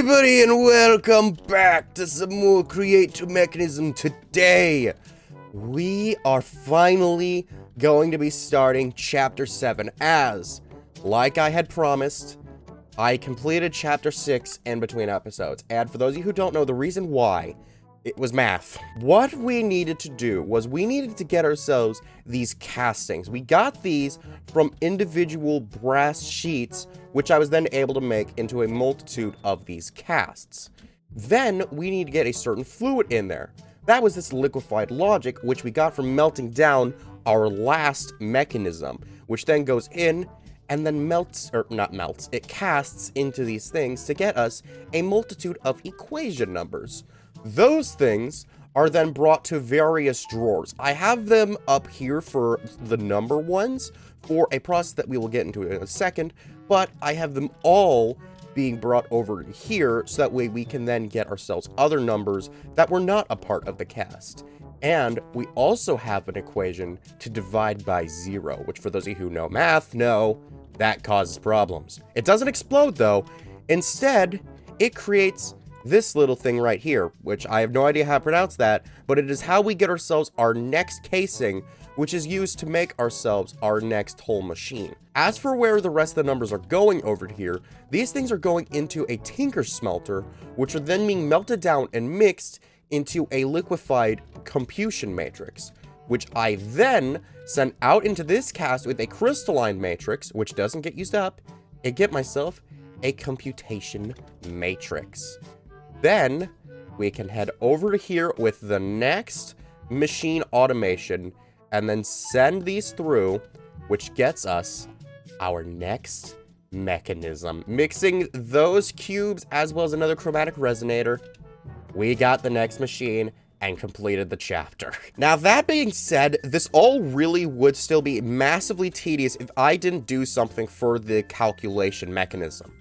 everybody, and welcome back to some more Create to Mechanism. Today, we are finally going to be starting Chapter 7, as, like I had promised, I completed Chapter 6 in between episodes. And for those of you who don't know, the reason why, it was math. What we needed to do was we needed to get ourselves these castings. We got these from individual brass sheets, which I was then able to make into a multitude of these casts. Then we need to get a certain fluid in there. That was this liquefied logic, which we got from melting down our last mechanism, which then goes in and then melts, or not melts, it casts into these things to get us a multitude of equation numbers. Those things are then brought to various drawers. I have them up here for the number ones for a process that we will get into in a second, but I have them all being brought over here so that way we can then get ourselves other numbers that were not a part of the cast. And we also have an equation to divide by 0, which for those of you who know math, know that causes problems. It doesn't explode though. Instead, it creates this little thing right here, which I have no idea how to pronounce that, but it is how we get ourselves our next casing, which is used to make ourselves our next whole machine. As for where the rest of the numbers are going over here, these things are going into a tinker smelter, which are then being melted down and mixed into a liquefied computation matrix, which I then send out into this cast with a crystalline matrix, which doesn't get used up, and get myself a computation matrix. Then we can head over to here with the next machine automation and then send these through, which gets us our next mechanism. Mixing those cubes as well as another chromatic resonator, we got the next machine and completed the chapter. Now, that being said, this all really would still be massively tedious if I didn't do something for the calculation mechanism,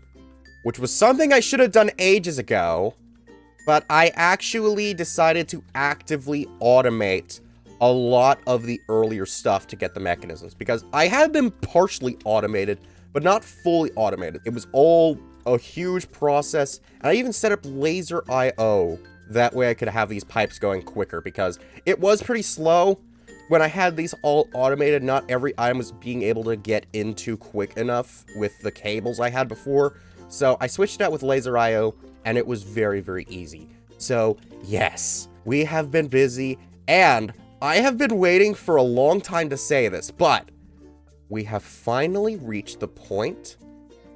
which was something I should have done ages ago. But I actually decided to actively automate a lot of the earlier stuff to get the mechanisms, because I had them partially automated, but not fully automated. It was all a huge process, and I even set up laser I/O. That way I could have these pipes going quicker, because it was pretty slow. When I had these all automated, not every item was being able to get into quick enough with the cables I had before. So I switched it out with laser I/O, and it was very, very easy. So yes, we have been busy, and I have been waiting for a long time to say this, but we have finally reached the point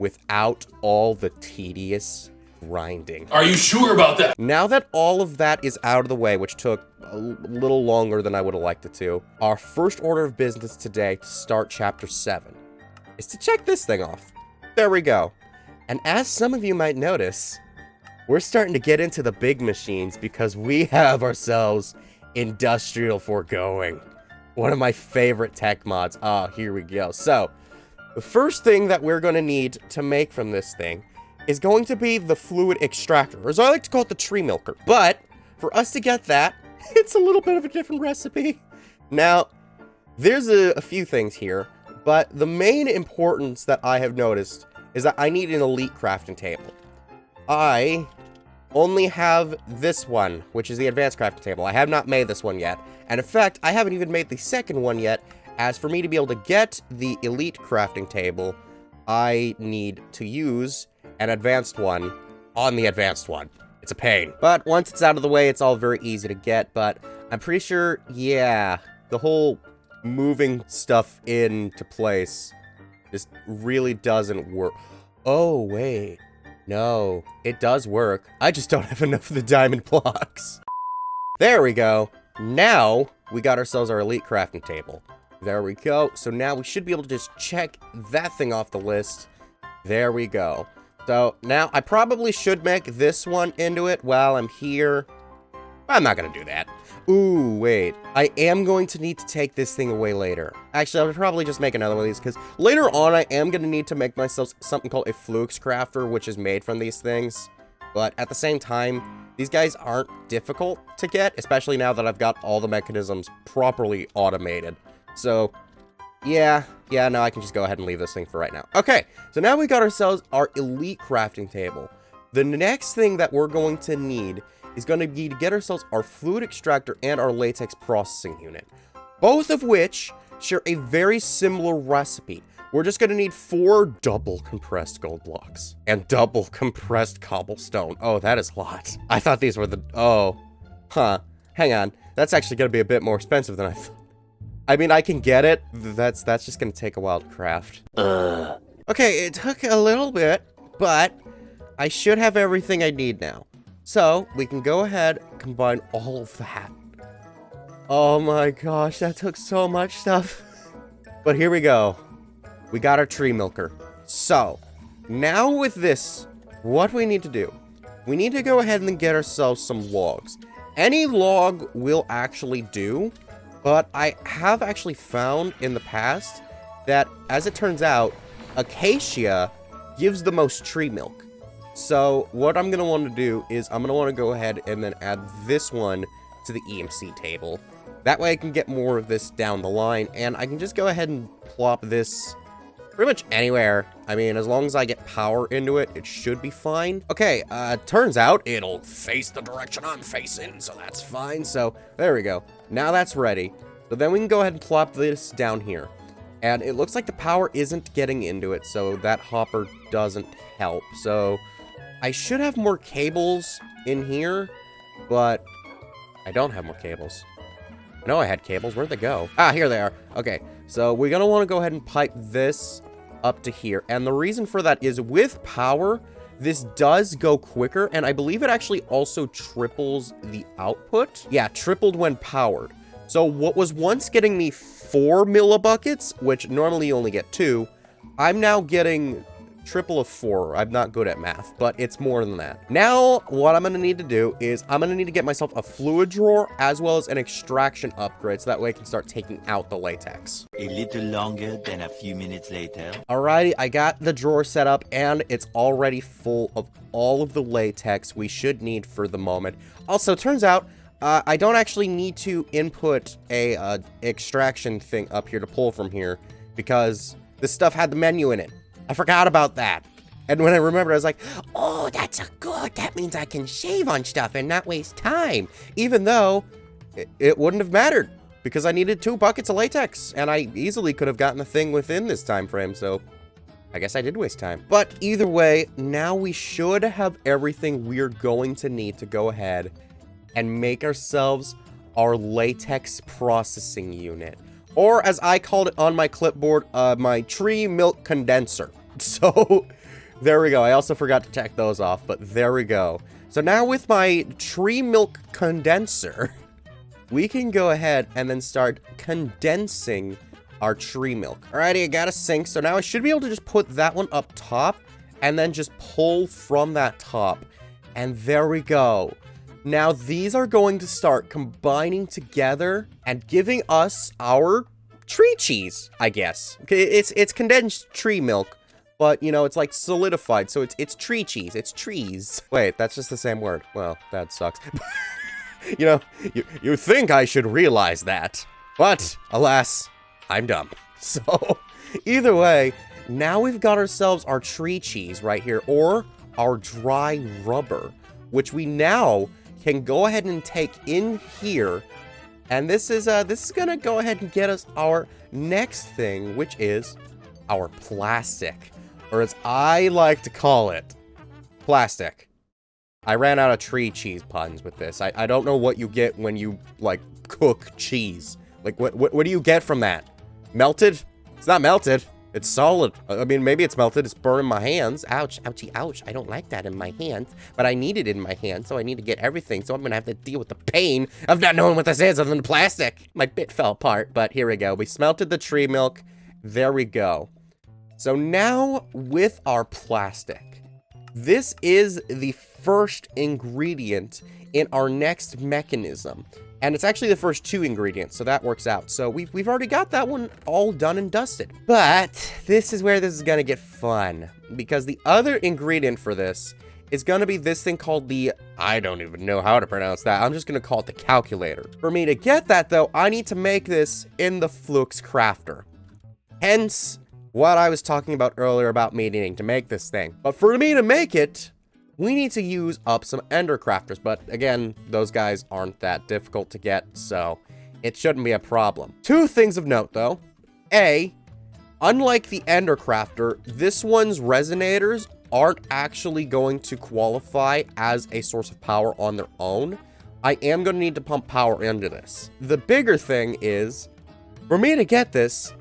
without all the tedious grinding. Are you sure about that? Now that all of that is out of the way, which took a little longer than I would have liked it to, our first order of business today to start Chapter 7 is to check this thing off. There we go. And as some of you might notice, we're starting to get into the big machines because we have ourselves industrial foregoing. One of my favorite tech mods. Here we go. So, the first thing that we're going to need to make from this thing is going to be the fluid extractor, or as I like to call it, the tree milker. But, for us to get that, it's a little bit of a different recipe. Now, there's a few things here, but the main importance that I have noticed is that I need an elite crafting table. I only have this one, which is the advanced crafting table. I have not made this one yet. And in fact, I haven't even made the second one yet, as for me to be able to get the elite crafting table, I need to use an advanced one on the advanced one. It's a pain. But once it's out of the way, it's all very easy to get. But I'm pretty sure, yeah, the whole moving stuff into place just really doesn't work. Oh, wait. No, it does work. I just don't have enough of the diamond blocks. There we go. Now, we got ourselves our elite crafting table. There we go. So now we should be able to just check that thing off the list. There we go. So now, I probably should make this one into it while I'm here. I'm not gonna do that. Ooh, wait. I am going to need to take this thing away later. Actually, I'll probably just make another one of these, because later on, I am going to need to make myself something called a flux crafter, which is made from these things. But at the same time, these guys aren't difficult to get, especially now that I've got all the mechanisms properly automated. So, yeah, no, I can just go ahead and leave this thing for right now. Okay, so now we got ourselves our elite crafting table. The next thing that we're going to need is going to be to get ourselves our fluid extractor and our latex processing unit, both of which share a very similar recipe. We're just going to need 4 double compressed gold blocks and double compressed cobblestone. Oh, that is a lot. I thought these were the... Oh, huh. Hang on. That's actually going to be a bit more expensive than I thought. I mean, I can get it. That's just going to take a while to craft. Okay, it took a little bit, but I should have everything I need now. So we can go ahead and combine all of that. Oh my gosh, that took so much stuff. But here we go. We got our tree milker. So, now with this, what we need to do, we need to go ahead and get ourselves some logs. Any log will actually do, but I have actually found in the past that, as it turns out, acacia gives the most tree milk. So, what I'm going to want to do is I'm going to want to go ahead and then add this one to the EMC table. That way I can get more of this down the line, and I can just go ahead and plop this pretty much anywhere. I mean, as long as I get power into it, it should be fine. Okay, turns out it'll face the direction I'm facing, so that's fine. So, there we go. Now that's ready. So then we can go ahead and plop this down here. And it looks like the power isn't getting into it, so that hopper doesn't help. So, I should have more cables in here, but I don't have more cables. I know I had cables. Where'd they go? Ah, here they are. Okay, so we're going to want to go ahead and pipe this up to here. And the reason for that is with power, this does go quicker. And I believe it actually also triples the output. Yeah, tripled when powered. So what was once getting me 4 millibuckets, which normally you only get 2, I'm now getting triple of 4. I'm not good at math, but it's more than that. Now, what I'm going to need to do is I'm going to need to get myself a fluid drawer as well as an extraction upgrade so that way I can start taking out the latex. A little longer than a few minutes later. Alrighty, I got the drawer set up and it's already full of all of the latex we should need for the moment. Also, turns out I don't actually need to input a extraction thing up here to pull from here because this stuff had the menu in it. I forgot about that. And when I remembered, I was like, oh, that's a good. That means I can shave on stuff and not waste time. Even though it wouldn't have mattered because I needed 2 buckets of latex and I easily could have gotten the thing within this time frame. So I guess I did waste time. But either way, now we should have everything we're going to need to go ahead and make ourselves our latex processing unit. Or as I called it on my clipboard, my tree milk condenser. So, there we go. I also forgot to check those off, but there we go. So now with my tree milk condenser, we can go ahead and then start condensing our tree milk. Alrighty, I got a sink, so now I should be able to just put that one up top and then just pull from that top. And there we go. Now these are going to start combining together and giving us our tree cheese, I guess. Okay, it's condensed tree milk, but you know, it's like solidified, so it's tree cheese. It's trees. Wait, that's just the same word. Well, that sucks. You know, you think I should realize that, but alas, I'm dumb. So, either way, now we've got ourselves our tree cheese right here, or our dry rubber, which we now can go ahead and take in here. And this is gonna go ahead and get us our next thing, which is our plastic, or as I like to call it, plastic. I ran out of tree cheese puns with this. I don't know what you get when you, like, cook cheese. Like, what do you get from that? Melted? It's not melted. It's solid. I mean, maybe it's melted. It's burning my hands. Ouch, ouchie, ouch. I don't like that in my hands, but I need it in my hands, so I need to get everything, so I'm gonna have to deal with the pain of not knowing what this is other than plastic. My bit fell apart, but here we go. We smelted the tree milk. There we go. So now, with our plastic, this is the first ingredient in our next mechanism. And it's actually the first 2 ingredients, so that works out. So we've already got that one all done and dusted. But this is where this is gonna get fun, because the other ingredient for this is gonna be this thing called the, I don't even know how to pronounce that. I'm just gonna call it the calculator. For me to get that though, I need to make this in the Flux Crafter. Hence, what I was talking about earlier about me needing to make this thing. But for me to make it, we need to use up some ender crafters. But again, those guys aren't that difficult to get, so it shouldn't be a problem. Two things of note, though. A, unlike the ender crafter, this one's resonators aren't actually going to qualify as a source of power on their own. I am going to need to pump power into this. The bigger thing is, for me to get this,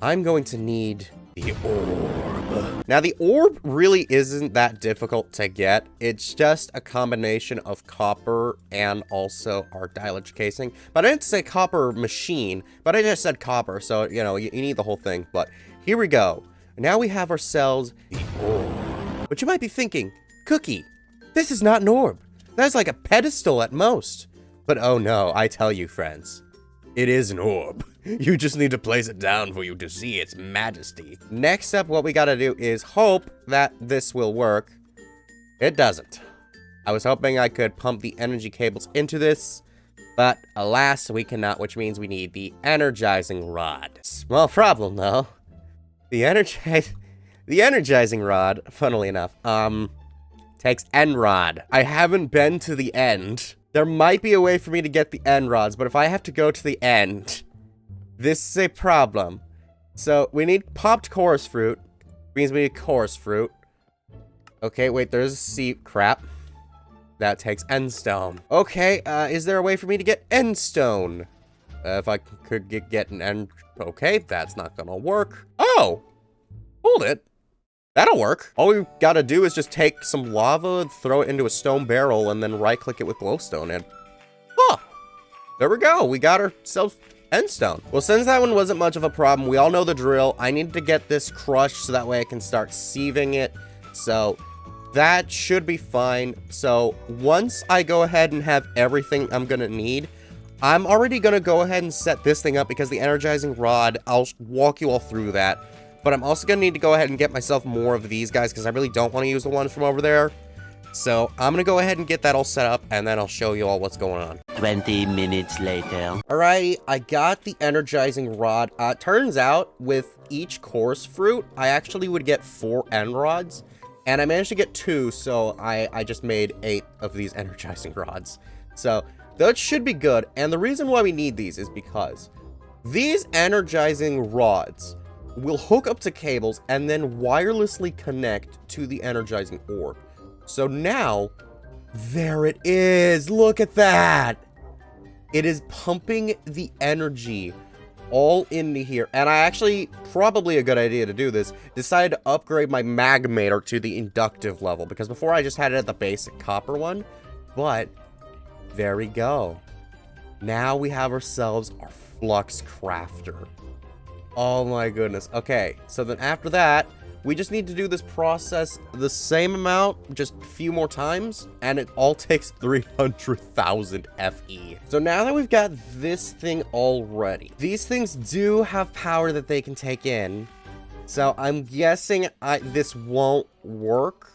I'm going to need the orb. Now, the orb really isn't that difficult to get. It's just a combination of copper and also our dialage casing. But I didn't say copper machine, but I just said copper, so, you know, you need the whole thing. But here we go. Now we have ourselves the orb. But you might be thinking, Cookie, this is not an orb. That's like a pedestal at most. But oh no, I tell you, friends, it is an orb. You just need to place it down for you to see its majesty. Next up, what we gotta do is hope that this will work. It doesn't. I was hoping I could pump the energy cables into this, but alas, we cannot, which means we need the energizing rod. Small problem, though. The energizing rod, funnily enough, takes end rod. I haven't been to the end. There might be a way for me to get the end rods, but if I have to go to the end, this is a problem. So we need popped chorus fruit. Means we need chorus fruit. Okay, wait, there's a seed. Crap. That takes end stone. Okay, is there a way for me to get end stone? If I could get an end... Okay, that's not gonna work. Oh! Hold it. That'll work. All we gotta do is just take some lava, throw it into a stone barrel, and then right-click it with glowstone, and... Huh! There we go. We got ourselves end stone. Well, since that one wasn't much of a problem, we all know the drill. I need to get this crushed so that way I can start sieving it. So that should be fine. So once I go ahead and have everything I'm gonna need, I'm already gonna go ahead and set this thing up because the energizing rod, I'll walk you all through that. But I'm also gonna need to go ahead and get myself more of these guys because I really don't want to use the one from over there. So I'm gonna go ahead and get that all set up, and then I'll show you all what's going on. 20 minutes later. Alrighty, I got the energizing rod. Turns out, with each chorus fruit, I actually would get 4 end rods, and I managed to get 2, so I just made 8 of these energizing rods. So that should be good, and the reason why we need these is because these energizing rods will hook up to cables and then wirelessly connect to the energizing orb. So now, there it is. Look at that. It is pumping the energy all into here. And I actually, probably a good idea to do this, decided to upgrade my magmator to the inductive level. Because before I just had it at the basic copper one. But, there we go. Now we have ourselves our flux crafter. Oh my goodness. Okay, so then after that, we just need to do this process the same amount, just a few more times, and it all takes 300,000 FE. So now that we've got this thing all ready, these things do have power that they can take in. So I'm guessing this won't work,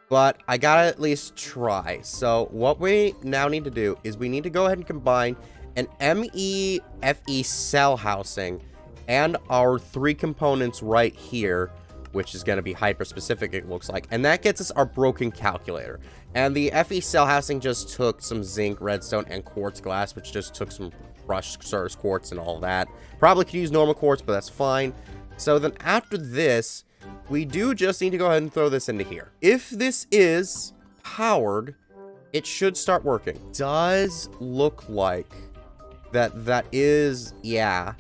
but I gotta at least try. So what we now need to do is we need to go ahead and combine an ME-FE cell housing and our 3 components right here, which is going to be hyper-specific, it looks like. And that gets us our broken calculator. And the FE cell housing just took some zinc, redstone, and quartz glass, which just took some crushed Surs quartz and all that. Probably could use normal quartz, but that's fine. So then after this, we do just need to go ahead and throw this into here. If this is powered, it should start working. Does look like that is, yeah.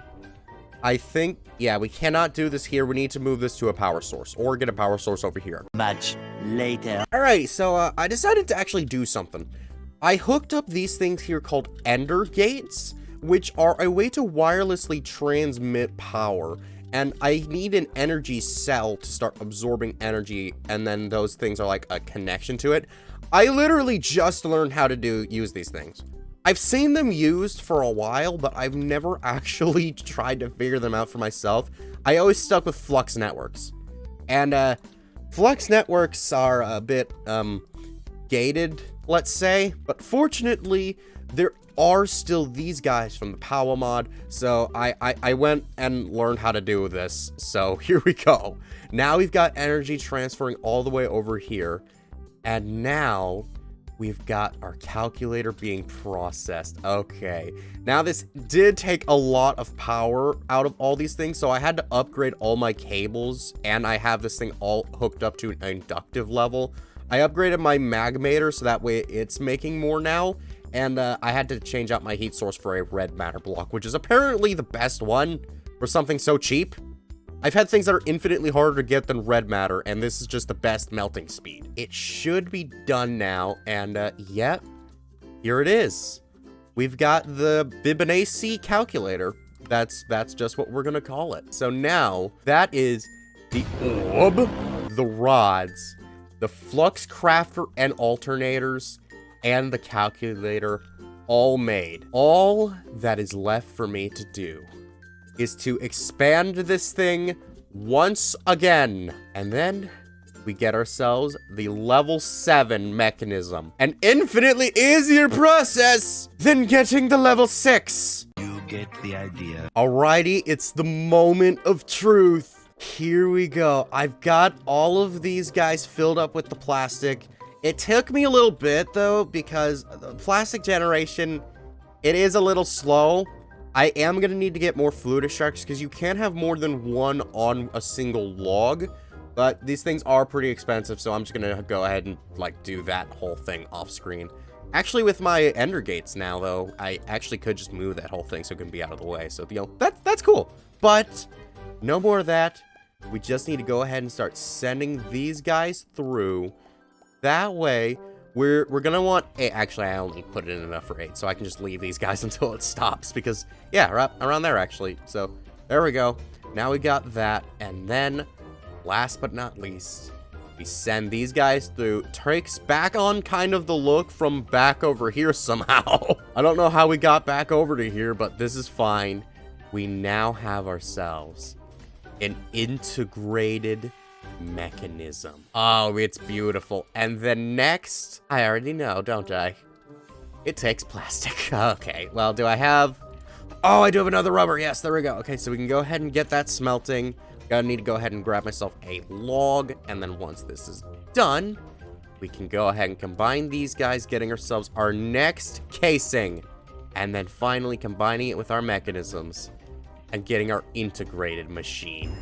I think, yeah, we cannot do this here. We need to move this to a power source or get a power source over here. Much later. All right, so I decided to actually do something. I hooked up these things here called ender gates, which are a way to wirelessly transmit power. And I need an energy cell to start absorbing energy, and then those things are like a connection to it. I literally just learned how to use these things. I've seen them used for a while, but I've never actually tried to figure them out for myself. I always stuck with flux networks. And flux networks are a bit gated, let's say. But fortunately, there are still these guys from the Power mod. So I went and learned how to do this. So here we go. Now we've got energy transferring all the way over here. And now we've got our calculator being processed. Okay. Now this did take a lot of power out of all these things, so I had to upgrade all my cables, and I have this thing all hooked up to an inductive level. I upgraded my magmator so that way it's making more now, and I had to change out my heat source for a red matter block, which is apparently the best one for something so cheap. I've had things that are infinitely harder to get than red matter, and this is just the best melting speed. It should be done now, and yep, here it is. We've got the Fibonacci calculator. That's just what we're gonna call it. So now, that is the orb, the rods, the flux crafter and alternators, and the calculator all made. All that is left for me to do is to expand this thing once again. And then we get ourselves the level 7 mechanism. An infinitely easier process than getting the level 6. You get the idea. Alrighty, it's the moment of truth. Here we go. I've got all of these guys filled up with the plastic. It took me a little bit though, because the plastic generation, it is a little slow. I am going to need to get more fluid extractors because you can't have more than one on a single log, but these things are pretty expensive, so I'm just going to go ahead and, like, do that whole thing off screen. Actually, with my ender gates now, though, I actually could just move that whole thing so it can be out of the way, so, you know, that's cool. But no more of that. We just need to go ahead and start sending these guys through. That way, we're gonna want 8. Actually, I only put it in enough for 8, so I can just leave these guys until it stops, because, yeah, around there, actually. So, there we go. Now we got that, and then, last but not least, we send these guys through. Takes back on kind of the look from back over here somehow. I don't know how we got back over to here, but this is fine. We now have ourselves an integrated mechanism. Oh, it's beautiful. And then next, I already know, don't I? It takes plastic. Okay, well, do I have... Oh, I do have another rubber. Yes, there we go. Okay, so we can go ahead and get that smelting. Gonna need to go ahead and grab myself a log, and then once this is done, we can go ahead and combine these guys, getting ourselves our next casing, and then finally combining it with our mechanisms and getting our integrated machine.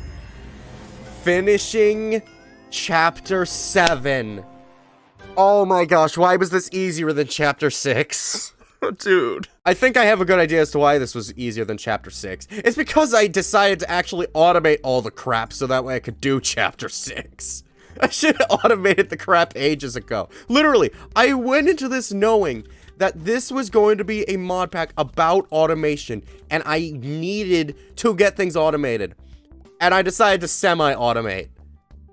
Finishing chapter 7. Oh my gosh, why was this easier than chapter 6? Dude. I think I have a good idea as to why this was easier than chapter 6. It's because I decided to actually automate all the crap so that way I could do chapter 6. I should have automated the crap ages ago. Literally, I went into this knowing that this was going to be a mod pack about automation, and I needed to get things automated. And I decided to semi-automate.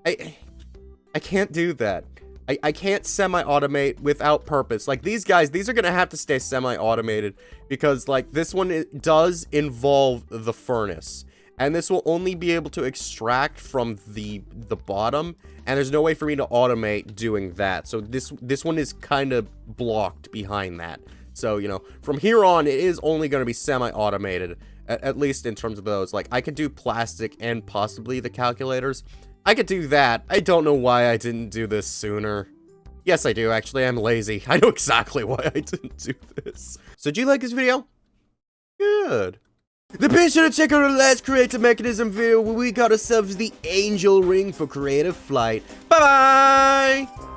I can't do that. I can't semi-automate without purpose. Like, these guys, these are gonna have to stay semi-automated because, like, this one does involve the furnace. And this will only be able to extract from the bottom, and there's no way for me to automate doing that. So this one is kind of blocked behind that. So, you know, from here on, it is only gonna be semi-automated. At least in terms of those. Like, I could do plastic and possibly the calculators. I could do that. I don't know why I didn't do this sooner. Yes, I do, actually. I'm lazy. I know exactly why I didn't do this. So, do you like this video? Good. Then be sure to check out our last Creative Mechanism video where we got ourselves the Angel Ring for creative flight. Bye-bye!